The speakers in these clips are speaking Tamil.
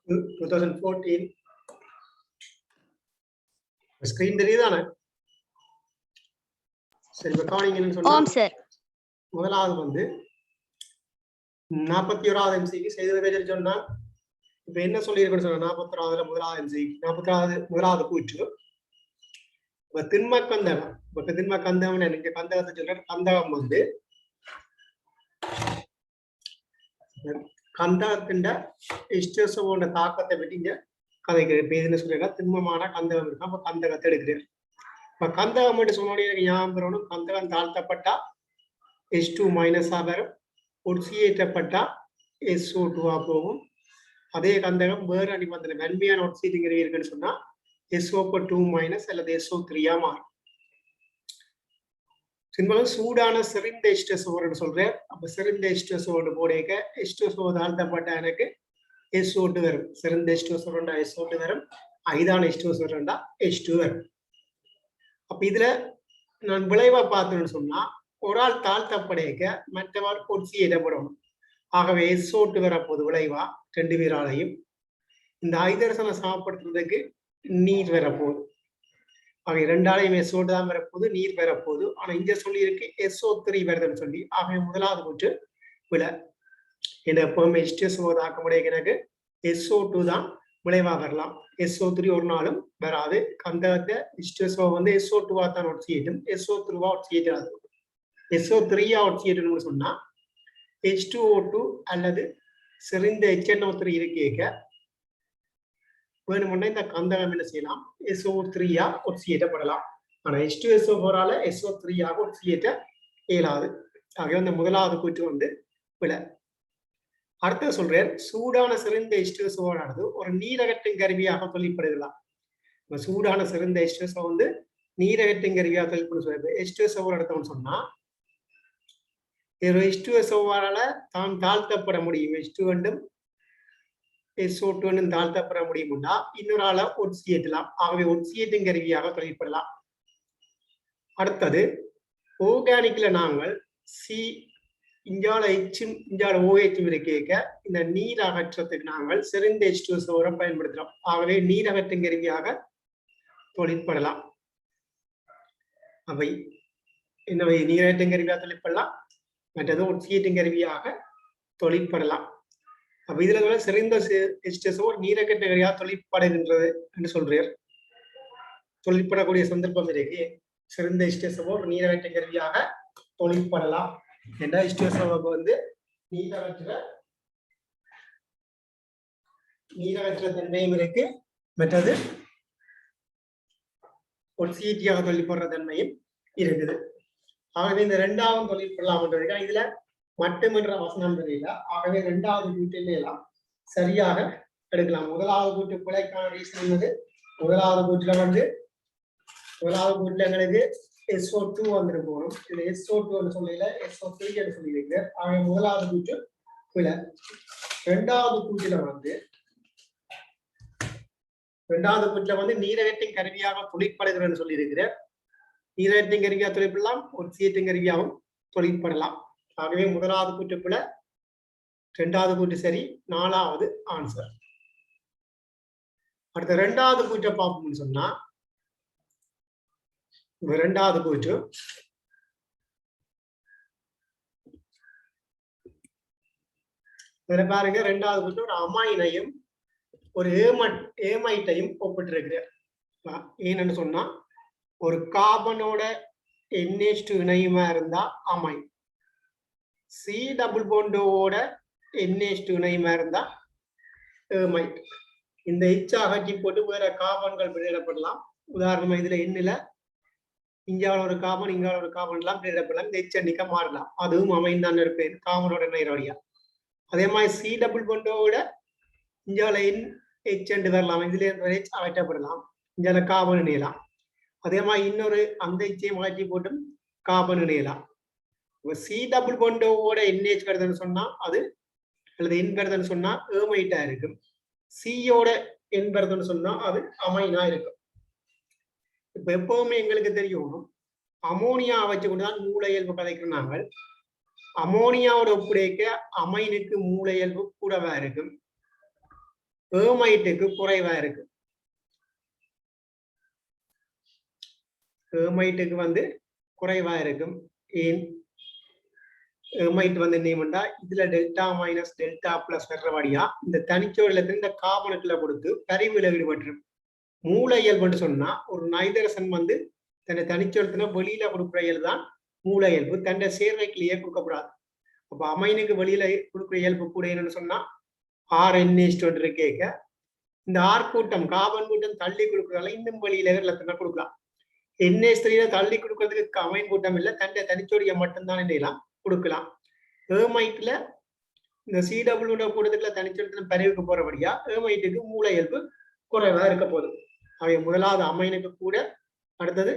2014 ஸ்கிரீன் தெரியுதானே? சரி, இப்ப கவனிங்கன்னு சொன்னா முதலாவது வந்து 41வது எம்சிக்கு செய்து சொன்னா இப்ப என்ன சொல்லியிருக்கேன்னு சொன்னா 41வது முதலாவது எம்சிக்கு 40வது முதலாவது கூற்று இப்ப திண்ம கந்தகம். இப்ப திண்ம கந்தகம் நீங்க கந்தகத்தை சொல்ற கந்தகம் வந்து கந்தகத்தின் இஷ்டசோட தாக்கத்தை பற்றிங்க கதைக்கிறேன். பேசுன்னு சொல்றீங்க திண்மமான கந்தகம் இருக்கு. அப்ப கந்தகத்தை எடுக்கிறேன். இப்ப கந்தகம் மட்டும் சொன்னோடய எனக்கு ஞாபகம் பெறணும். கந்தகம் தாழ்த்தப்பட்டா H2 மைனஸா வரும். ஒட்சியேற்றப்பட்டா SO2 போகும். அதே கந்தகம் வேறு நிபந்தனை நன்மையான ஒட்சியேட்டிங் இருக்குன்னு சொன்னா SO2 மைனஸ் அல்லது SO3 மாறும். சிம்பளம் சூடான செறிந்த H2SO சொல்றேன். அப்ப செறிந்த H2SO போடேக்க H2SO தாழ்த்தப்பட்ட எனக்கு SO2 வரும். செறிந்த H2SO SO2 வரும். ஐதான H2SO H2 வரும். அப்ப இதுல நான் விளைவா பார்த்தேன்னு சொன்னா ஒரு ஆள் தாழ்த்தப்படைக்க மற்றவர் ஒட்சியேற்றப்படணும். ஆகவே SO2 வரப்போது விளைவா 2 பேராலையும் இந்த ஐதரசனை சமப்படுத்துறதுக்கு நீர் வரப்போகுது. ஆக 2ஆலையும் SO2 தான் வரப்போகுது, நீர் வரப்போகுது. ஆனா இங்க சொல்லி இருக்கு SO3 வருதுன்னு சொல்லி. ஆகவே முதலாவது கூற்று விளை. என்ன எப்பவுமே H2SO தாக்கமுடைய எனக்கு SO2 தான் விளைவா வரலாம். SO3 ஒரு நாளும் வராது. கந்தகத்தை H2SO வந்து SO2 தான் ஒட்சியேற்றும். SO3 ஒட்சியேற்றாது. SO3 ஒட்சியேற்றணும்னு சொன்னா H2O2 அல்லது செறிந்த HNO3 இருக்கேக்க வேணுமுன்னா இந்த கந்தகம் என்ன செய்யலாம் SO3 ஒட்சியேற்றப்படலாம். ஆனா H2SO4 SO3 ஒட்சியேற்ற இயலாது. ஆகவே இந்த முதலாவது கூற்று வந்து விளை. அடுத்த சொல்றேன் சூடான சிறந்த H2SO ஆனது ஒரு நீரகற்றின் கருவியாக தொழிற்படுகலாம். சூடான சிறந்த H2SO வந்து நீரகற்றின் கருவியாக தொழிற்படும் சொல்றது. H2SO எடுத்தோம்னு சொன்னா H2SO தான் தாழ்த்தப்பட முடியும். H2 SO2 தாழ்த்தப்பட முடியும்னா இன்னொரு ஆளை ஒட்சியேற்றலாம். ஆகவே ஒட்சியேற்றும் கருவியாக தொழிற்படலாம். அடுத்தது ஆர்கானிக்ல நாங்கள் சி இஞ்சால எச்சும் இஞ்சால OH இருக்கேக்க இந்த நீர் அகற்றத்துக்கு நாங்கள் செறிந்த H2SO பயன்படுத்துறோம். ஆகவே நீர் அகற்றும் கருவியாக தொழிற்படலாம். அவை என்னவை நீரகற்றும் கருவியாக தொழிற்படலாம், மற்றது ஒட்சியேற்றும் கருவியாக தொழிற்படலாம். அப்ப இதுல செறிந்த H2SO நீரகற்ற கருவியாக தொழிற்படுகின்றது என்று சொல்றார். தொழிற்படக்கூடிய சந்தர்ப்பம் இருக்கு. செறிந்த H2SO நீரகற்ற கருவியாக தொழிற்படலாம். என்ற H2SO வந்து நீரகற்ற தன்மையும் இருக்கு, மற்றது ஒட்சியேற்றியாக தொழிற்படுற தன்மையும் இருக்குது. ஆகவே இந்த 2ஆவது தொழிற்படலாம். இதுல மட்டுமென்ற வசனம் தெரியல. ஆகவே 2ஆவது கூட்டில எல்லாம் சரியாக எடுக்கலாம். முதலாவது கூட்டு பிழைக்கான ரீசன் என்னது? முதலாவது கூட்டுல எங்களுக்கு SO2 வந்துருக்கணும். இது SO2 சொல்லல SO3 சொல்லியிருக்க. ஆகவே முதலாவது கூட்டு பிழை. 2ஆவது கூட்டுல வந்து நீரகத்தின் கருவியாக தொழிற்படுகிறேன்னு சொல்லி இருக்கிற. நீரகத்தின் கருவியாக தொழிற்படலாம், ஒட்சியேற்றும் கருவியாகவும் தொழிற்படலாம். ஆகவே முதலாவது கூட்டு பிழை, 2ஆவது கூட்டு சரி, 4ஆவது ஆன்சர். அடுத்த 2ஆவது கூற்றை பார்ப்போம்னு சொன்னா 2ஆவது கூற்று பாருங்க. 2ஆவது கூற்று ஒரு அமைனையும் ஒரு ஏமைட்டையும் ஒப்பிட்டிருக்கிறார். ஏன்னு சொன்னா ஒரு கார்பனோட NH2 இணையுமா இருந்தா அமைன், C டபுள் பாண்டோட NH2 இணையுமா இருந்தா ஏமைட். இந்த H அகற்றி போட்டு வேற கார்பன்கள் வெளியிடப்படலாம். உதாரணமா இதுல எண்ணில இங்கால ஒரு கார்பன் இங்கால ஒரு கார்பன் எல்லாம் வெளியிடப்படலாம். இந்த H அன்னிக்க மாறலாம். அதுவும் அமைன் தான் இருப்பேன் கார்பனோட நேரடியா. அதே மாதிரி C டபுள் பாண்டோட இங்கால H வரலாம். இதுல H அகற்றப்படலாம். இங்கால கார்பன் இணையலாம். அதே மாதிரி இன்னொரு அந்த இச்சையும் மாற்றி போட்டும் கார்பன் இணையலாம். C டபுள் பாண்டோட NH வருதுன்னு சொன்னா அது அல்லது N வருதுன்னு சொன்னா ஏமைட்டா இருக்கும். சியோட N வருதுன்னு சொன்னா அது அமைனா இருக்கும். இப்ப எப்பவுமே எங்களுக்கு தெரியும் அமோனியா வச்சு கொண்டுதான் மூளை இயல்பு கதைக்கிறாங்க. அமோனியாவோட ஒப்புடைக்க அமைனுக்கு மூளை இயல்பு கூடவா இருக்கும். ஏமைட்டுக்கு குறைவா இருக்கு. ஏமைட்டுக்கு வந்து குறைவா இருக்கும். ஏன் ஏமைட் வந்து என்ன இதுல டெல்டா மைனஸ் டெல்டா பிளஸ் வர்றபடியா இந்த தனிச்சோரில் இந்த கார்பனுக்குள்ள கொடுத்து கரிவுல ஈடுபட்டுரும். மூல இயல்புன்னு சொன்னா ஒரு நைதரசன் வந்து தன்னை தனிச்சோரத்தின வெளியில கொடுக்குற இயல்பு தான் மூல இயல்பு. தன்னை சேர்வைக்கிலேயே கொடுக்கப்படாது. அப்ப அமைனுக்கு வெளியில கொடுக்குற இயல்பு கூட என்னன்னு சொன்னா RNH கேட்க இந்த ஆர் கூட்டம் கார்பன் கூட்டம் தள்ளி கொடுக்குறதால இன்னும் வெளியில எல்லாத்தினா கொடுக்கலாம். NH3 தள்ளி கொடுக்கறதுக்கு அமைன் கூட்டம் இல்லை, தன்னை தனிச்சோடியை மட்டும்தான் என்னெல்லாம் கொடுக்கலாம். ஏமைட்ல இந்த CW கூட்டத்துக்குள்ள தனிச்சோடத்துல பரிவுக்கு போறபடியா ஏமைட்டுக்கு மூல இயல்பு குறைவா இருக்க போகுது. அவை முதலாவது அமைனுக்கு கூட, அடுத்தது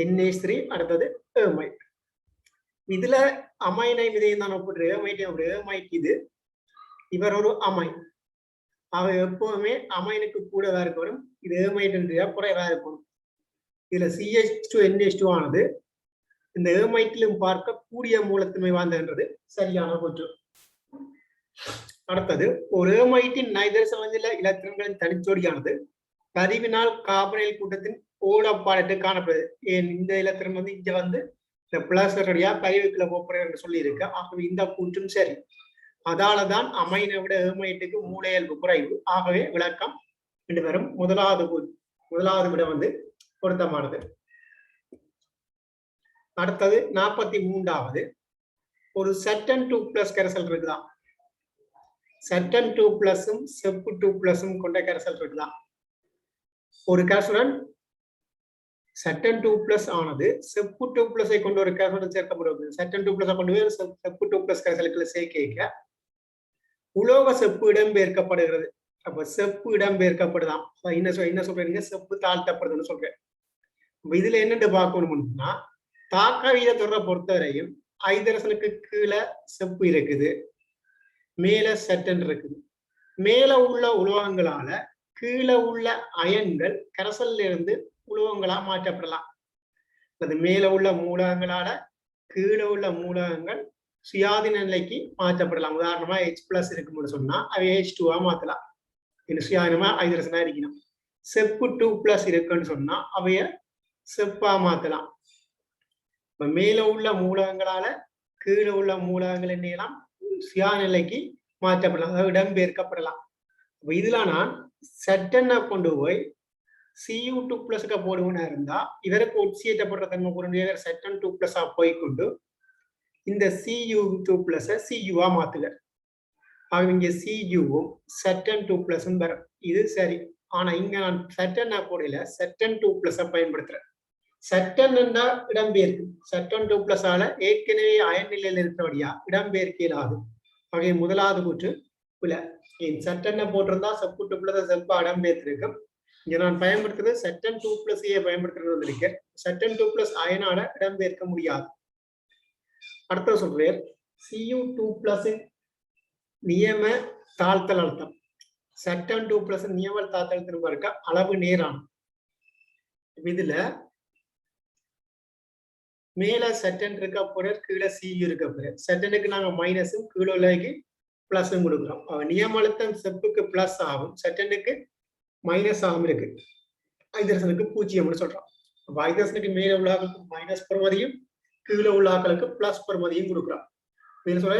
NH3, அடுத்தது ஏமைட். இதுல அமைனை விதையும் தான் ஒப்பிட்டு ஏமைட் இது இவர் ஒரு அமைன். அவை எப்பவுமே அமைனுக்கு கூடவா இருக்கணும், இது ஏமைட்ன்றியா குறைவா இருக்கணும். இதுல CH2NH2 ஆனது இந்த ஏமைட்டிலும் பார்க்க கூடிய மூலத்தன்மை வாய்ந்தது சரியான கூற்று. அடுத்தது ஒரு ஏமைட்டின் நைதரசனில இலத்திரன்களின் தனிச்சோடியானது பதிவினால் கார்பனைல் கூட்டத்தின் ஓடப்பாடட்டு காணப்படுது. ஏன் இந்த இலத்திரன் வந்து இங்க வந்து இந்த பிளஸ் பதிவுக்குள்ள போறேன் என்று சொல்லி இருக்கு. ஆகவே இந்த கூற்றும் சரி. அதாலதான் அமைனை விட ஏமைட்டுக்கு மூல இயல்பு குறைவு. ஆகவே விளக்கம் ரெண்டு பேரும் முதலாவது விட வந்து பொருத்தமானது. அடுத்தது 43வது ஒரு சட்டன் 2+ கரைசல் இருக்குதான். சட்டன் 2+ செப்பு 2+ கொண்ட கரைசல் இருக்குதான். ஒரு கரைசலுடன் சட்டன் 2+ ஆனது செப்பு 2+ கொண்ட ஒரு கரைசலுடன் சேர்க்கப்படுவது. சட்டன் 2+ கொண்டு போய் செப்பு 2+ கரைசலுக்குள்ள சேர்க்க உலோக செப்பு இடம்பெயர்க்கப்படுகிறது. அப்ப செப்பு இடம்பெயர்க்கப்படுதான். என்ன சொல்றீங்க, செப்பு தாழ்த்தப்படுதுன்னு சொல்றேன். இதுல என்னென்று பார்க்கணும்னா தாக்க வீதத்தொடரை பொறுத்தவரையும் ஐதரசனுக்கு கீழே செப்பு இருக்குது, மேல சட்டன் இருக்குது. மேல உள்ள உலோகங்களால கீழே உள்ள அயன்கள் கரைசல்ல இருந்து உலோகங்களா மாற்றப்படலாம். அது மேல உள்ள மூலகங்களால கீழே உள்ள மூலகங்கள் சுயாதீன நிலைக்கு மாற்றப்படலாம். உதாரணமா H+ இருக்குன்னு சொன்னா அவை H2 மாத்தலாம். சுயாதீனமா ஐதரசனா இருக்கணும். செப்பு 2+ இருக்குன்னு சொன்னா அவைய செப்பா மாத்தலாம். மேல உள்ள மூலகங்களால கீழே உள்ள மூலகங்கள் என்னெல்லாம் சுயா நிலைக்கு மாற்றப்படலாம், அதாவது இடம்பெயர்க்கப்படலாம். இதுல நான் சட்டனை கொண்டு போய் Cu2+ போடுவனா இருந்தா இதற்கு ஒட்சியேற்றப்படுற தன்மை பொருந்திய சட்டன் 2+ போய்கொண்டு இந்த Cu2+ Cu மாத்துக. ஆக இங்க Cuவும் சட்டன் 2+ வரும். இது சரி. ஆனா இங்க நான் சட்டன் போடல, சட்டன் 2+ பயன்படுத்துறேன். சட்டன் என்றா இடம்பெயர்க்கு. சட்டன் 2+ ஆல ஏற்கனவே அயன் நிலையில் இருக்கிறபடியா இடம்பெயர்க்கலாது. ஆகிய முதலாவது கூற்று இல்ல. சட்டனை போட்டிருந்தா செப்பு 2+ செப்பா இடம்பெயர்த்திருக்கும். இங்க நான் பயன்படுத்துறது சட்டன் 2+ஐ பயன்படுத்துறது வந்திருக்கேன். சட்டன் 2+ அயனால இடம்பெயர்க்க முடியாது. அடுத்த சொல்றேன், Cu2+ நியம தாழ்த்தல் அழுத்தம். சட்டன் 2+ நியம தாழ்த்தல் திரும்ப இருக்க அளவு நேரான. இதுல மேல சட்டன் இருக்க போற, கீழே Cu இருக்க போற. சட்டனுக்கு நாங்க மைனஸும் கீழே உள்ளக்கு பிளஸும் கொடுக்குறோம். நியம அழுத்தம் செப்புக்கு பிளஸ் ஆகும், சட்டனுக்கு மைனஸ் ஆகும் இருக்கு. ஐதரசனுக்கு 0 சொல்றோம். ஐதரசனுக்கு மேல உள்ளாக்களுக்கு மைனஸ் பெறுமதியும் கீழே உள்ளாக்களுக்கு பிளஸ் பெறுமதியும் கொடுக்குறோம். சொல்ற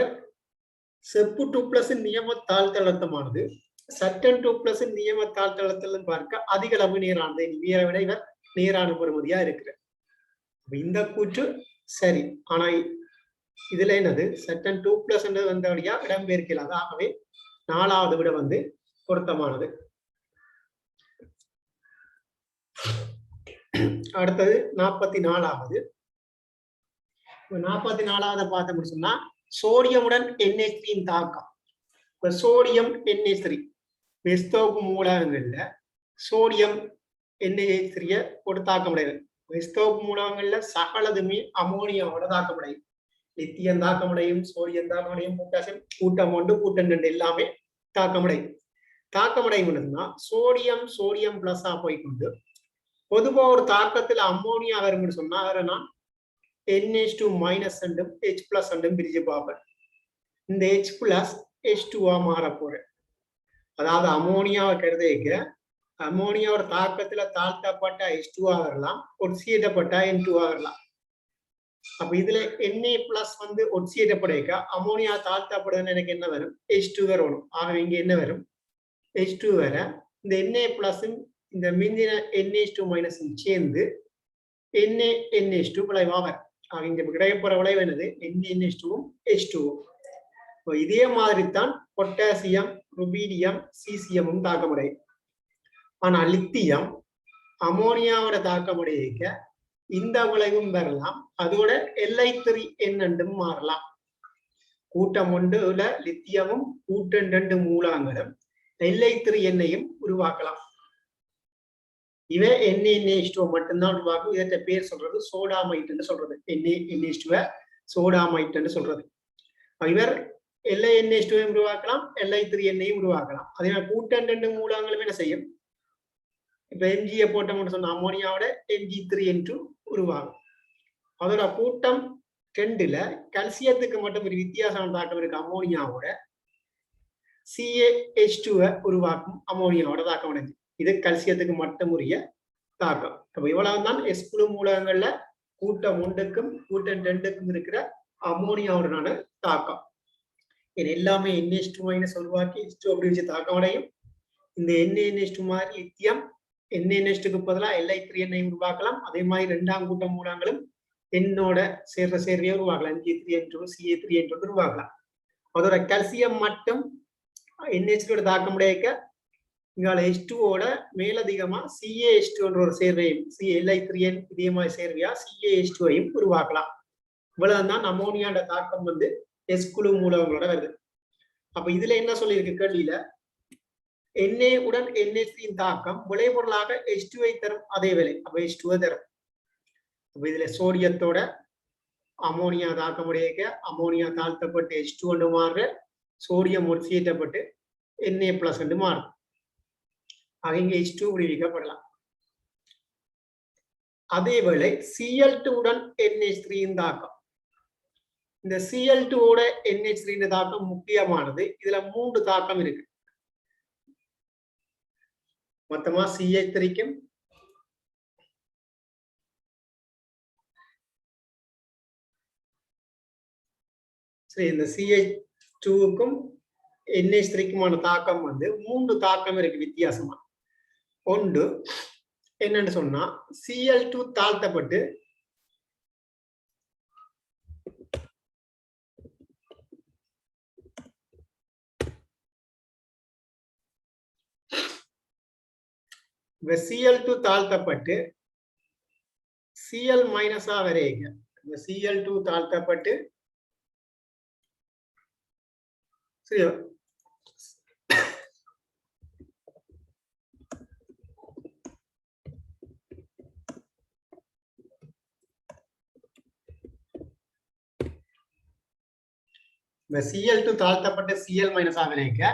செப்பு 2+ நியம தாழ்த்தழுத்தமானது சட்டன் 2+ நியம தாழ்த்தழுத்தம் பார்க்க அதிக அளவு நேரானது. நீரை விட இவர் நேரான பெறுமதியா இருக்கிற. இந்த கூற்று சரி. ஆனா இதுல என்னது சட்டன் 2+ வந்தபடியா இடம்பெயர்க்கலாது. ஆகவே 4வது விட வந்து பொருத்தமானது. அடுத்தது 44வது. 44வது பார்த்தோம்னு சொன்னா சோடியமுடன் NH3 தாக்கம். சோடியம் NH3 வெஸ்தோப்பு மூலகங்கள்ல சோடியம் NH3 ஒரு தாக்கமுடையது. வெஸ்தோப்பு மூலகங்கள்ல சகலதுமே அமோனியாவோட தாக்கமுடையும். லித்தியம் தாக்கமுடையும், சோடியம் தாக்கமுடையும், பொட்டாசியம் கூட்டம் 1 கூட்டம் 2 எல்லாமே தாக்கமுடையும். தாக்கமுடையும்னா சோடியம் பிளஸ்ஸா போய்கொண்டு பொதுவா ஒரு தாக்கத்துல அம்மோனியா வரும்னு சொன்னா அதை நான் NH2- H+ பிரிச்சு பார்ப்பேன். இந்த H+ H2 மாற போறேன். அதாவது அமோனியாவை கருதிக்க அமோனியாவோட தாக்கத்துல தாழ்த்தப்பட்ட H2 வரலாம், ஒட்சியேற்றப்பட்ட N2 வரலாம். அப்ப இதுல Na+ வந்து ஒட்சியேற்றப்படைக்க அமோனியா தாழ்த்தப்படுதுன்னு எனக்கு என்ன வரும்? H2 வரணும். ஆகவே இங்க என்ன வரும்? H2 வர இந்த Na+ இந்த மிஞ்சின NH2- சேர்ந்து NaNH2 விளைவா வரும். ஆக இங்க கிடைக்கப்போற விளைவு என்னது? NaNH2வும் H2வும். இதே மாதிரி தான் பொட்டாசியம், ருபீடியம், சீசியமும் தாக்கமடையும். ஆனா லித்தியம் அமோனியாவோட தாக்கமடைக்க இந்த விளைவும் வரலாம், அதோட Li3N மாறலாம். கூட்டம் ஒன்றுல லித்தியமும் கூட்டம் 2 மூலங்களும் Li3N உருவாக்கலாம். இவ NaNH2 மட்டும்தான் உருவாக்கும். இதற்ற பேர் சொல்றது சோடாமைட் சொல்றது. NaNH2 சோடாமைட் சொல்றது. இவர் LiNH2 உருவாக்கலாம், Li3N உருவாக்கலாம். அதே மாதிரி கூட்டம் 2 மூலங்களும் என்ன செய்யும்? இப்ப Mg போட்டோம்னு சொன்ன அமோனியாவோட Mg3N2 உருவாகும். அதோட கூட்டம் 2ல கல்சியத்துக்கு மட்டும் ஒரு வித்தியாசம் தாக்கம் இருக்கு. அமோனியாவோட CaH2 உருவாக்கும் அமோனியாவோட தாக்கம் அடைஞ்சு. இது கல்சியத்துக்கு மட்டும் உரிய தாக்கம். அப்ப இவ்வளவுதான் S குழு மூலகங்கள்ல கூட்டம் 1க்கும் கூட்டம் 2க்கும் இருக்கிற அமோனியாவுடனான தாக்கம். இது எல்லாமே NH2- உருவாக்கி H2 அப்படி வச்சு தாக்கம் அடையும். இந்த NaNH2 மாதிரி லித்தியம் NaNH2க்கு பதிலாக Li3N உருவாக்கலாம். அதே மாதிரி 2ஆம் கூட்ட மூலங்களும் என்னோட சேர்ற சேர்வையை உருவாக்கலாம். Mg3N2 Ca3N2 உருவாக்கலாம். அதோட கல்சியம் மட்டும் NH2 தாக்கம் உடையக்க இங்கால H2ஓட மேலதிகமா CaH2 ஒரு சேர்வையும் Li3N இதே மாதிரி சேர்வையா CaH2ஐயும் உருவாக்கலாம். இவ்வளவுதான் அமோனியாவோட தாக்கம் வந்து S குழு மூலங்களோட வருது. அப்ப இதுல என்ன சொல்லியிருக்கு கேள்வியில, Na உடன் NH3 தாக்கம் விளைபொருளாக H2 தரும் அதே வேலை. அப்ப H2 தரும். அப்ப இதுல சோடியத்தோட அமோனியா தாக்கமுடையக்க அமோனியா தாழ்த்தப்பட்டு H2 மாறுற, சோடியம் ஒட்சியேற்றப்பட்டு Na+ மாறும். அங்க H2 விடுவிக்கப்படலாம். அதேவேளை Cl2 உடன் NH3 தாக்கம், இந்த Cl2 ஓட NH3 தாக்கம் முக்கியமானது. இதுல 3 தாக்கம் இருக்கு. மொத்தமா CH3க்கும் சரி இந்த CH2க்கும் NH3க்குமான தாக்கம் வந்து 3 தாக்கம் இருக்கு வித்தியாசமா. ஒன்று என்னன்னு சொன்னா Cl2 தாழ்த்தப்பட்டு Cl2 தாழ்த்தப்பட்டு Cl- வரைங்க. Cl2 தாழ்த்தப்பட்டு சரி Cl2 தாழ்த்தப்பட்டு Cl- வரைங்க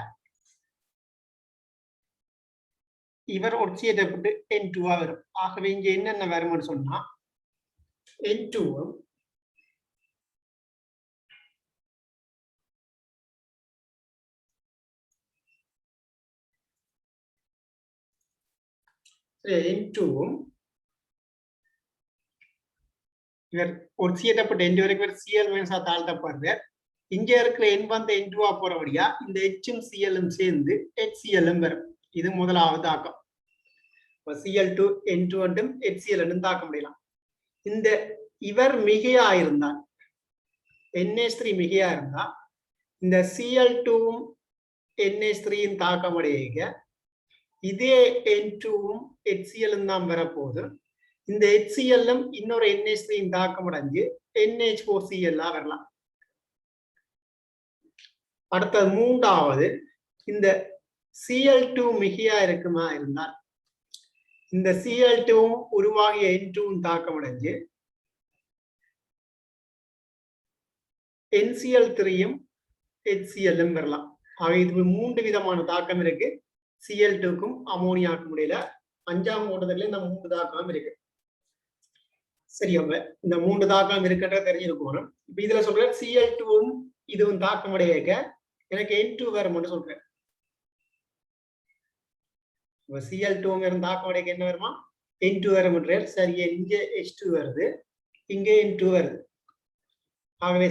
இவர் ஒட்சியேற்றப்பட்டு N2 வரும். ஆகவே இங்க என்னென்ன வரும்னு சொன்னா N2வும் இவர் ஒட்சியேற்றப்பட்ட N2 வரைக்கும் Cl- தாழ்த்தப்படுற. இங்க இருக்கிற N வந்து N2 போறபடியா இந்த H-ம் Cl-ம் சேர்ந்து HCl வரும். இது முதலாவது தாக்கம். Cl2 N2 என்றும் HCl என்றும் தாக்க முடியலாம். இந்த இவர் மிகையா இருந்தால் NH3 மிகையா இருந்தா இந்த Cl2ம் NH3யும் தாக்கமடைய இதே N2ம் HCl-ம் தான் வரப்போகுது. இந்த HCl-ம் இன்னொரு NH3யும் தாக்கமடைஞ்சு NH4Cl வரலாம். அடுத்தது மூன்றாவது, இந்த Cl2 மிகையா இருக்குமா இருந்தால் இந்த Cl2ம் உருவாகிய N2ம் தாக்கமடைஞ்சு NCl3யும் HCl-ம் வரலாம். ஆக இது 3 விதமான தாக்கம் இருக்கு. Cl2க்கும் அமோனியாவுக்கும் இடையில 5ஆம் ஓட்டத்துல இந்த 3 தாக்கம் இருக்கு. சரி, அவங்க இந்த 3 தாக்கம் இருக்குன்ற தெரிஞ்சிருக்கணும். இப்ப இதுல சொல்றேன் Cl2ம் இதுவும் தாக்கம் அடைய எனக்கு N2 வரும்னு சொல்றேன். Cl2 தாக்கம் உடைக்க என்ன வருமா N2 வரும். சரி, இங்க H2 வருது, இங்கே N2 வருது. ஆகவே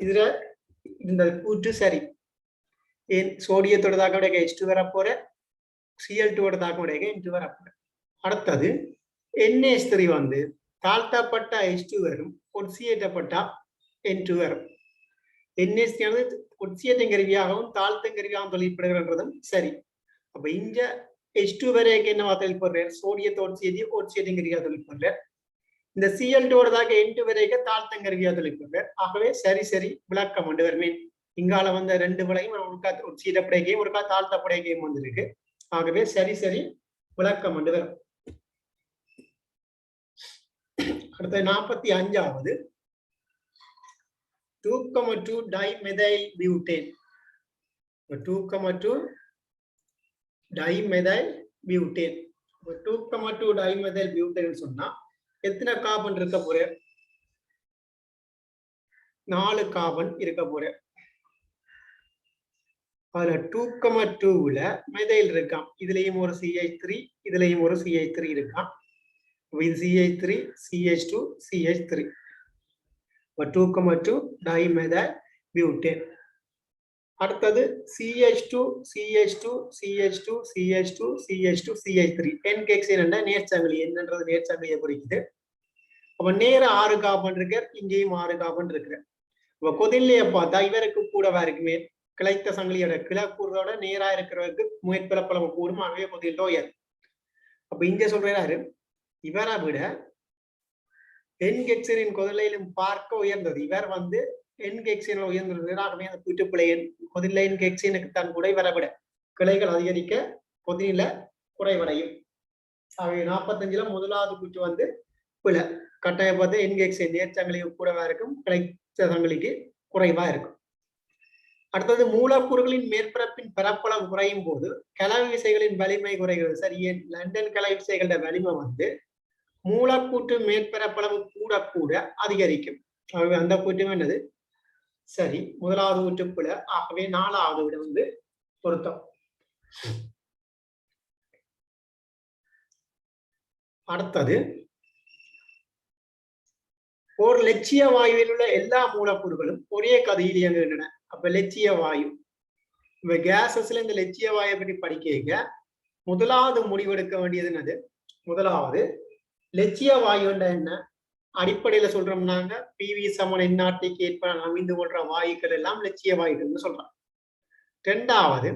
இதுல இந்த கூற்று சரி. சோடியத்தோட தாக்கம் உடைக்க H2 வரப்போற, Cl2 தாக்கம் உடைக்க N2 வரப்போற. அடுத்தது NH3 வந்து தாழ்த்தப்பட்ட H2 வரும், ஒட்சியேற்றப்பட்ட N2 வரும். NH3 ஆனது ஒட்சியேற்றும் கருவியாகவும் தாழ்த்தும் கருவியாகவும் தொழிற்படுகிறதும் சரி. அப்ப இங்க H2 வரைக்கும் என்ன தொழிற்படுறார், சோடியத்தை ஒட்சியேற்றும் கருவியாக தொழிற்படுறார். இந்த Cl2 தாக்க N2 வரைக்கும் தாழ்த்தும் கருவியாக தொழிற்படுறார். ஆகவே சரி சரி விளக்கம் கொண்டு வருமே. இங்கால வந்த ரெண்டு விலையும் ஒருக்கா ஒட்சியேற்றப்படைக்கையும் ஒருக்கா தாழ்த்தப்படைக்கையும் வந்திருக்கு. ஆகவே சரி சரி விளக்கம் கொண்டு வரும். அடுத்த 45வது 2,2 டைமெதைல் பியூட்டேன். 2,2 டைமெதைல் பியூட்டேன். 2,2 டைமெதைல் பியூட்டேன் சொன்னா எத்தனை கார்பன் இருக்க போற, 4 கார்பன் இருக்க போற. அதுல 2,2ல மெதைல் இருக்கான், இதுலயும் ஒரு CH3 இதுலயும் ஒரு CH3 இருக்கான். இது CH3 CH2 CH3. 2,2 டைமெதைல் பியூட்டேன். அடுத்தது CH2 CH2 CH2 CH2 CH2 CH3. N-ஹெக்சேன் என்ற நேர்ச்சங்கிலி, என்னன்றது நேர்ச்சங்கிலியை குறிக்குது. அப்ப நேர 6 கார்பன் இருக்கு, இங்கேயும் 6 கார்பன் இருக்கு. அப்ப கொதிலைய பார்த்தா இவருக்கு கூடவா இருக்குமே, கிளைத்த சங்கிலியோட கிளக்கூறதோட நேரா இருக்கிறவருக்கு மேற்பரப்பளவு கூடும். ஆகவே கொதில் உயர். அப்ப இங்க சொல்றாரு இவரை விட N-ஹெக்சேனின் கொதிலையிலும் பார்க்க உயர்ந்தது. இவர் வந்து N-ஹெக்சேன் உயர்ந்தது. ஆகவே அந்த கூட்டுப்பிழை கொதில N-ஹெக்சேனுக்கு தான் கூட இவரை விட கிளைகள் அதிகரிக்க கொதில குறைவடையும். ஆகவே 45ல முதலாவது கூட்டு வந்து பிழை. கட்டாய பார்த்து N-ஹெக்சேன் நேர்ச்சங்கிலியும் கூடவா இருக்கும், கிளைத்த சங்கிலிக்கு குறைவா இருக்கும். அடுத்தது மூலக்கூறுகளின் மேற்பரப்பின் பரப்பளவு குறையும் போது கலவை விசைகளின் வலிமை குறைகிறது. சரி, லண்டன் கலவை விசைகளோட வலிமை வந்து மூலக்கூற்று மேற்பரப்பளவு கூட கூட அதிகரிக்கும். ஆகவே அந்த கூட்டம் என்னது சரி, முதலாவது கூட்டுப்புல. ஆகவே 4வது விட வந்து பொருத்தம். அடுத்தது ஒரு லட்சிய வாயுவில் உள்ள எல்லா மூலக்கூறுகளும் ஒரே கதியில் இயங்குகின்றன. அப்ப லட்சிய வாயு, இப்ப கேசஸ்ல இந்த லட்சிய வாயை பற்றி படிக்க முதலாவது முடிவெடுக்க வேண்டியது என்னது, முதலாவது லட்சிய வாயு என்ன அடிப்படையில சொல்றோம்னாங்க PV = NRTக்கு ஏற்ப அமைந்து கொள்ற வாயுக்கள் எல்லாம் லட்சிய வாயுகள்னு சொல்றாங்க. 2வது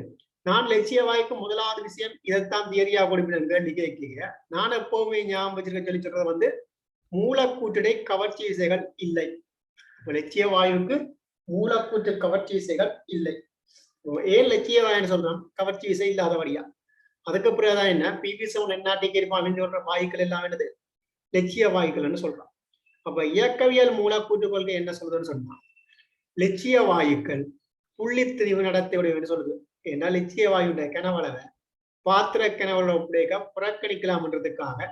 நான் லட்சிய வாய்க்கு முதலாவது விஷயம் இதைத்தான் தியரியா கொடுப்பேன் கேள்வி கேட்க நான் எப்பவுமே ஞாபகம் வச்சிருக்க சொல்லி சொல்றது வந்து மூலக்கூற்றிடை கவர்ச்சி விசைகள் இல்லை. லட்சிய வாயுக்கு மூலக்கூற்று கவர்ச்சி விசைகள் இல்லை. ஏன் லட்சிய வாயுன்னு சொல்றோம், கவர்ச்சி விசை இல்லாதபடியா. அதுக்கப்புறம் தான் என்ன PV = NRTக்கு ஏற்ப அமைந்து கொள்ற வாயுக்கள் எல்லாம் என்னது லட்சிய வாயுக்கள்னு சொல்றோம். அப்ப இயக்கவியல் மூலக்கூற்று கொள்கை என்ன சொல்றதுன்னு சொன்னா லட்சிய வாயுக்கள் புள்ளித்திரிவு நடத்தையுடையவன்னு சொல்லுது. ஏன்னா லட்சிய வாயுடைய கனவளவை பாத்திர கனவளவு உடைய புறக்கணிக்கலாம்ன்றதுக்காக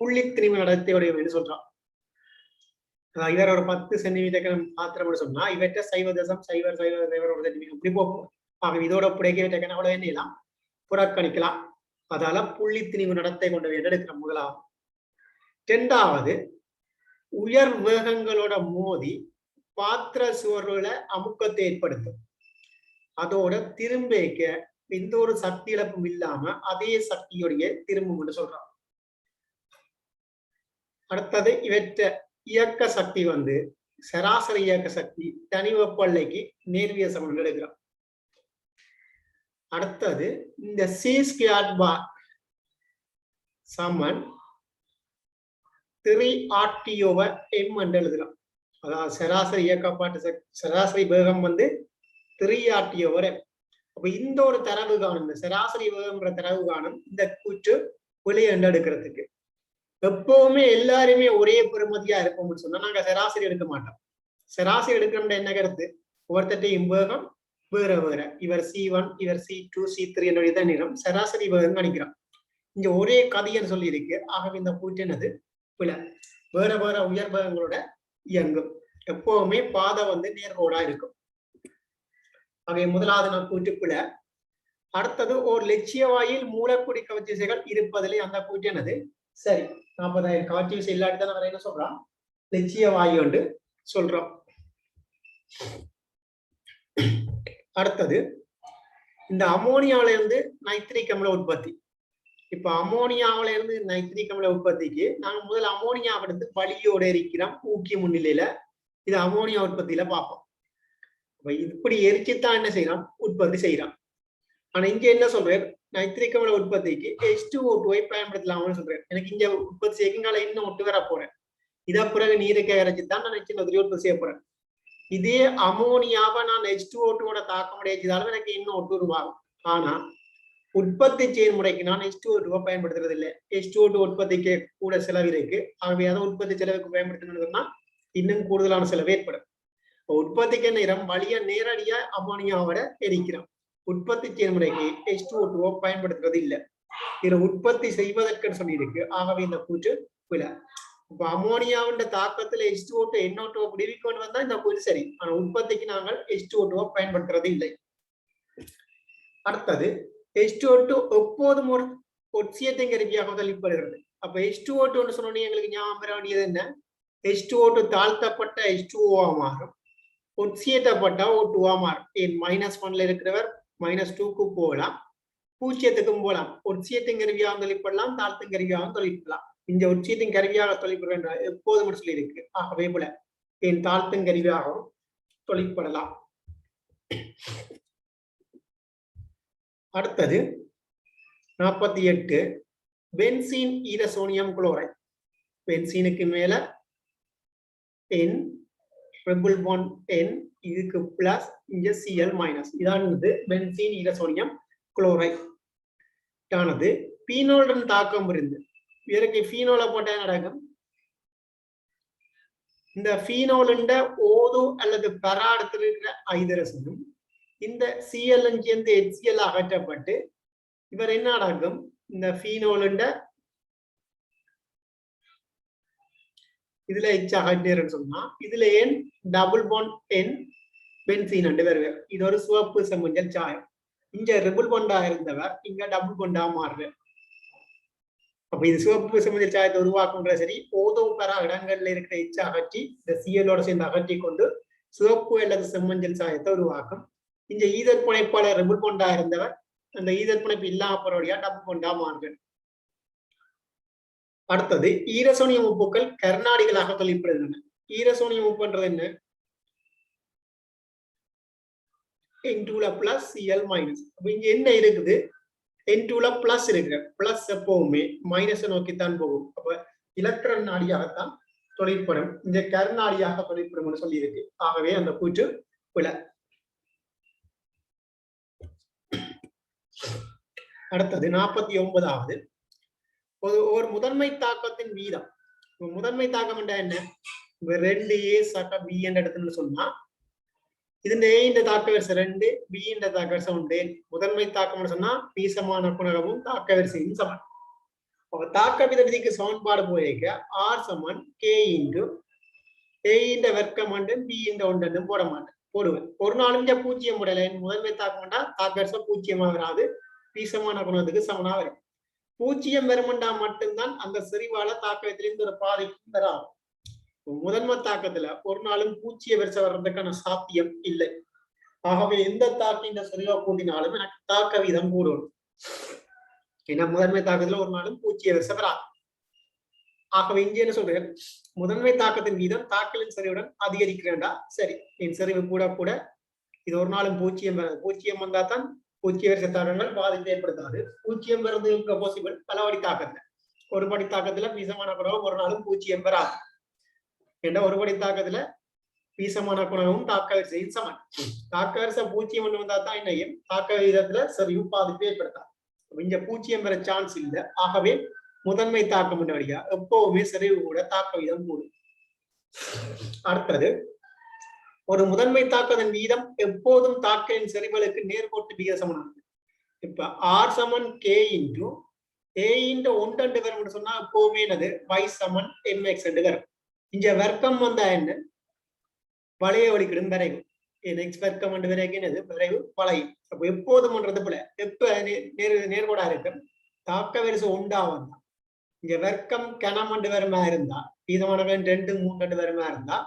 புள்ளித்திரிவு நடத்தையுடையவன்னு சொல்றான். இவர் ஒரு 10 சென்டிமீட்டர் பாத்திரம் சொன்னா இவற்றை 0.00001 இப்படி போகும். ஆக இதோட புடைக்க கனவளவு என்னலாம் புறக்கணிக்கலாம். அதால புள்ளித்திரிவு நடத்தை கொண்டவை எடுக்கிற முதலாவது. 2வது உயர் வேகங்களோட மோதி பாத்திர சுவர்ல அமுக்கத்தை ஏற்படுத்தும். அதோட திரும்பிக்க எந்த ஒரு சக்தி இழப்பும் இல்லாம அதே சக்தியுடைய திரும்பும் என்று சொல்றான். அடுத்தது இவற்ற இயக்க சக்தி வந்து சராசரி இயக்க சக்தி தனி வெப்பநிலைக்கு நேர்விய சமன் எடுக்கிறோம். அடுத்தது இந்த C² சமன் 3RT/m என்று எழுதுறோம். அதாவது சராசரி இயக்கப்பாட்டு சராசரி வேகம் வந்து 3RT/m. அப்ப இந்த ஒரு தரவு காணும், இந்த சராசரி வேகம்ன்ற தரவு காணும் இந்த கூற்று வெளியே எடுக்கிறதுக்கு. எப்பவுமே எல்லாருமே ஒரே பெறுமதியா இருப்போம்னு சொன்னா நாங்க சராசரி எடுக்க மாட்டோம். சராசரி எடுக்கிற என்ன கருத்து, ஒவ்வொருத்தையும் வேகம் வேற வேற. இவர் C1 இவர் C2 C3 என்னுடைய நிறம் சராசரி வேகம் கணிக்கிறோம். இங்க ஒரே கதைன்னு சொல்லி இருக்கு. ஆகவே இந்த கூற்று என்னது பிழை. வேற வேற உயர் வேகங்களோட இயங்கும். எப்பவுமே பாதை வந்து நேர்கோடா இருக்கும். ஆகவே முதலாவது நான் கூற்று பிழை. அடுத்தது ஒரு லட்சிய வாயில் மூலக்கூடி கவர்ச்சி விசைகள் இருப்பதில்லை. அந்த கூட்டு என்னது? சரி, 40,000 கவர்ச்சி விசை இல்லாட்டி தான் நம்ம என்ன சொல்றோம்? லட்சிய வாயு என்று சொல்றோம். அடுத்தது இந்த அமோனியாவில இருந்து நைட்ரிக் அமில உற்பத்தி. இப்ப அமோனியாவில இருந்து நைட்ரிக் அமில உற்பத்திக்கு நாங்க முதல் அமோனியாவை எடுத்து வழியோட இருக்கிறோம் ஊக்கிய முன்னிலையில. இது அமோனியா உற்பத்தியில பார்ப்போம். இப்படி எரிச்சுத்தான் என்ன செய்யறோம்? உற்பத்தி செய்யறோம். ஆனா இங்க என்ன சொல்றேன்? நைட்ரிக் அமில உற்பத்திக்கு H2O2 பயன்படுத்தலாம்னு சொல்றேன். எனக்கு இங்க உற்பத்தி செய்யக்கால இன்னும் ஒட்டு வர போறேன். இதை பிறகு நீருக்கு இறைச்சித்தான் நான் சின்ன உற்பத்தி செய்ய போறேன். இதே அமோனியாவை நான் H2O2 தாக்கம் அடையதாலும் எனக்கு இன்னும் ஒட்டு உருவாகும். ஆனா உற்பத்தி செயல்முறைக்கு நான் H2O2 பயன்படுத்துறது இல்லை. H2O2 உற்பத்திக்கு கூட செலவு இருக்கு. ஆகவே அதை உற்பத்தி செலவுக்கு பயன்படுத்தணும்னா இன்னும் கூடுதலான செலவு ஏற்படும். உற்பத்திக்கு நேரம் வழியா நேரடியா அமோனியாவோட எரிக்கிறோம். உற்பத்தி செயல்முறைக்கு H2O2 பயன்படுத்துறது இல்லை. இதுல உற்பத்தி செய்வதற்கு சொல்லியிருக்கு. ஆகவே இந்த கூற்று வில. இப்ப அமோனியாவின் தாக்கத்துல H2O2 NO2 விடுவிக்கொண்டு வந்தா இந்த கூற்று சரி. ஆனா உற்பத்திக்கு நாங்கள் H2O2 பயன்படுத்துறது இல்லை. அடுத்தது H2O2 எப்போதும் ஒரு ஒட்சியத்தை கருவியாக தள்ளிப்படுகிறது. அப்ப H2O2 சொன்னோன்னே எங்களுக்கு ஞாபகம் வர வேண்டியது என்ன? H2O2 தாழ்த்தப்பட்ட H2O மாறும், ஒட்சியேற்றப்பட்ட O2 மாறும். -1 இருக்கிறவர் -2க்கு போகலாம், பூஜ்ஜியத்துக்கும் போகலாம். ஒட்சியத்தின் கருவியாக தொழிற்படலாம், தாழ்த்தும் கருவியாக தொழிற்படலாம். இந்த ஒட்சியத்தின் கருவியாக தொழிற்பட வேண்டாம் எப்போதும் சொல்லி இருக்கு. ஆகவே போல என் தாழ்த்தும் கருவியாகவும் தொழிற்படலாம். அடுத்தது 48 பென்சீன் ஈரசோனியம் குளோரைடு. பென்சீனுக்கு மேல N ட்ரிபிள் பாண்ட் N, இதுக்கு பிளஸ், இங்க Cl மைனஸ். இதான் பென்சீன் ஈரசோனியம் குளோரைடு ஆனது பீனோலுடன் தாக்கம் இருந்து இதற்கு பீனோலை போட்ட நடக்கும். இந்த பீனோலுண்ட ஓது அல்லது பராடத்தில் இருக்கிற ஐதரசனும் இந்த Cl சேர்ந்து HCl அகற்றப்பட்டு இவர் என்ன நடக்கும்? இந்த பீனோலுண்ட இதுல H அகற்றியர்னு சொன்னா இதுல N double bond N benzene என்று வருவார். இது ஒரு சிவப்பு செம்மஞ்சள் சாயம். இங்க ட்ரிபிள் பாண்டா இருந்தவர் இங்க டபுள் பாண்டா மாறுறார். அப்ப இது சிவப்பு செம்மஞ்சள் சாயத்தை உருவாக்குன்ற சரி ஓதோ பெற இடங்கள்ல இருக்கிற H அகற்றி இந்த Clோட சேர்ந்து அகற்றி கொண்டு சிவப்பு அல்லது செம்மஞ்சள் சாயத்தை உருவாக்கும். இந்த ஈதர் புனைப்பாளர் ட்ரிபிள் பாண்டா இருந்தவர் அந்த ஈதர் புனைப்பு இல்லாம போறவழியா டபுள் பாண்டா மாறுறார். அடுத்தது ஈரசோனியம் உப்புக்கள் கர்நாடிகளாக தொழிற்படுகின்றன. ஈரசோனியம் உப்புன்றது என்ன? N2 plus Cl minus. அப்ப இங்க என்ன இருக்குது? N2 பிளஸ் இருக்கு. பிளஸ் எப்பவுமே மைனஸ் நோக்கித்தான் போகும். அப்ப எலக்ட்ரான் நாடியாகத்தான் தொழிற்படும். இந்த கர்நாடியாக தொழிற்படும் சொல்லி இருக்கு. ஆகவே அந்த கூற்று வில. அடுத்தது 49வது ஒரு முதன்மை தாக்கத்தின் வீதம். முதன்மை தாக்கம் என்ன? 2A சக B என்ற இடத்துல சொன்னா இதுல A இந்த தாக்க வரிசை 2, B இந்த தாக்க வரிசை 1. முதன்மை தாக்கம் சொன்னா P சமான குணகமும் தாக்க வரிசையும் சமம். தாக்க வித விதிக்கு சமன்பாடு போயிருக்க R சமன் K இன்டு A இந்த வர்க்கம் அண்டு B இந்த 1 போட மாட்டேன், போடுவேன். ஒரு நாளும் பூஜ்ஜியம் போடல. முதன்மை தாக்கம்டா தாக்க வரிசை பூஜ்ஜியமா வராது, P சமான குணகத்துக்கு சமனா வரும். பூஜ்ஜியம் வருமண்டா மட்டும்தான் அந்த செறிவால தாக்கத்திலிருந்து ஒரு பாதிக்கும் வராது. முதன்மை தாக்கத்துல ஒரு நாளும் பூஜ்ஜிய வரிசை வர்றதுக்கான சாத்தியம் இல்லை. ஆகவே எந்த தாக்க இந்த செறிவா கூட்டினாலும் எனக்கு தாக்க வீதம் கூடும். ஏன்னா முதன்மை தாக்கத்துல ஒரு நாளும் பூஜ்ஜிய வரிசை வராது. ஆகவே இங்க என்ன சொல்றேன்? முதன்மை தாக்கத்தின் வீதம் தாக்கலின் செறிவுடன் அதிகரிக்கிறேன்டா சரி. என் செறிவு கூட கூட இது ஒரு நாளும் பூஜ்ஜியம் வராது. பூஜ்ஜியம் வந்தா தான் பூஜ்ஜிய வரிசை தாக்கங்கள் பாதிப்பு ஏற்படுத்தாது. பூஜ்ஜியம் வருது பாசிபிள் பலவடி தாக்கத்துல. ஒரு படி தாக்கத்துல பீசமான குணகம் ஒரு நாளும் பூஜ்ஜியம் வராது. ஏன்னா ஒரு படி தாக்கத்துல பீசமான குணகமும் தாக்க வரிசையும் சமன். தாக்க வரிசை பூஜ்ஜியம் ஒண்ணு வந்தா தான் என்னையும் தாக்க விதத்துல சரிவு பாதிப்பு ஏற்படுத்தாது. இங்க பூஜ்ஜியம் வர சான்ஸ் இல்லை. ஆகவே முதன்மை தாக்கம் வழியா எப்பவுமே சரிவு கூட தாக்க வீதம் கூடும். அடுத்தது ஒரு முதன்மை தாக்கத்தின் வீதம் எப்போதும் தாக்கின் செறிவுகளுக்கு நேர்கோட்டு விகிதசமனானது. இப்ப R சமன் K இன்டு A இன்டு 1 வரும் சொன்னா எப்பவுமே என்னது Y சமன் MX வரும். இங்க வர்க்கம் வந்தா என்ன? வளைய வலிக்கிடும் வரைக்கும். எக்ஸ் வர்க்கம் என்று வரைக்கும் என்னது விரைவு வளையும். அப்ப எப்போதும்ன்றது போல எப்ப நேர்கோடா இருக்கு தாக்க வரிசை உண்டாகும். இங்க வர்க்கம் கணம் என்று வருமா இருந்தா வீதமானவன் 2, 3 வருமா இருந்தா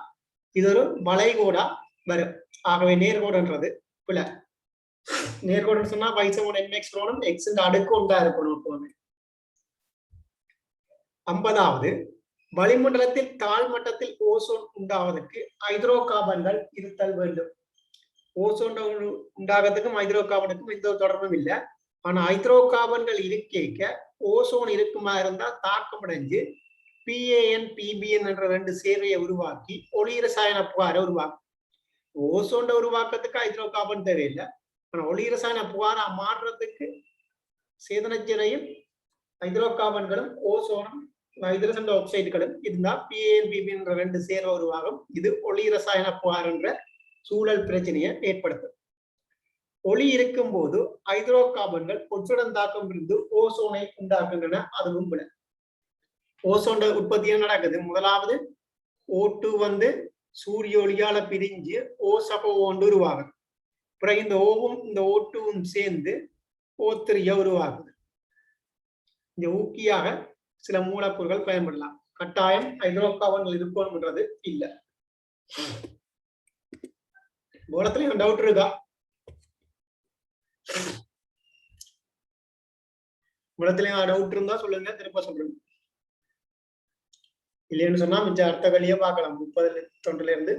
இது ஒரு வளைகோடா வரும். ஆகவே நேர்கோடுன்றது பில. நேர்கோடுன்னு சொன்னா y mx கோணம் x அடுக்கு உண்டா இருக்கணும் எப்பவுமே. 50வது வளிமண்டலத்தில் தாழ்மட்டத்தில் ஓசோன் உண்டாவதற்கு ஹைட்ரோ கார்பன்கள் இருத்தல் வேண்டும். ஓசோன் உண்டாகிறதுக்கும் ஹைட்ரோ கார்பனுக்கும் எந்த தொடர்பும் இல்லை. ஆனா ஹைட்ரோ கார்பன்கள் இருக்க ஓசோன் இருக்குமா இருந்தா தாக்கமடைஞ்சு PAN PBN என்ற 2 சேர்வையை உருவாக்கி ஒளி ரசாயன புகாரை உருவாக்கும். ஓசோன் உருவாக்கத்துக்கு ஹைட்ரோ கார்பன் தேவையில்லை. ஆனா ஒளி ரசாயன புகாரா மாறுறதுக்கு சேதனச்சிறையும் ஹைட்ரோ கார்பன்களும் ஓசோனும் ஹைட்ரஜன் ஆக்சைடுகளும் இருந்தா PAN PBN என்ற 2 சேர்வை உருவாகும். இது ஒளி ரசாயன புகார் என்ற சூழல் பிரச்சனையை ஏற்படுத்தும். ஒளி இருக்கும் போது ஹைட்ரோ கார்பன்கள் ஒற்றுடன் தாக்கம் இருந்து ஓசோனை உண்டாக்குகின்றன. அதுவும் விட ஓசோன் உற்பத்தி என்ன நடக்குது? முதலாவது O2 வந்து சூரிய ஒளியால பிரிஞ்சு O ஒன்று உருவாகுது. பிறகு இந்த ஓவும் இந்த O2வும் சேர்ந்து O3 உருவாகுது. இந்த ஊக்கியாக சில மூலக்கூறுகள் பயன்படலாம். கட்டாயம் ஹைட்ரோ கார்பன்கள் இருக்கணும்ன்றது இல்லை. மூலத்துல டவுட் இருக்கா? மூலத்துல டவுட் இருந்தா சொல்லுங்க, திரும்ப சொல்றேன். இல்லைன்னு சொன்னா மிச்ச அடுத்த வழியை பார்க்கலாம். 30 தொண்டுல இருந்து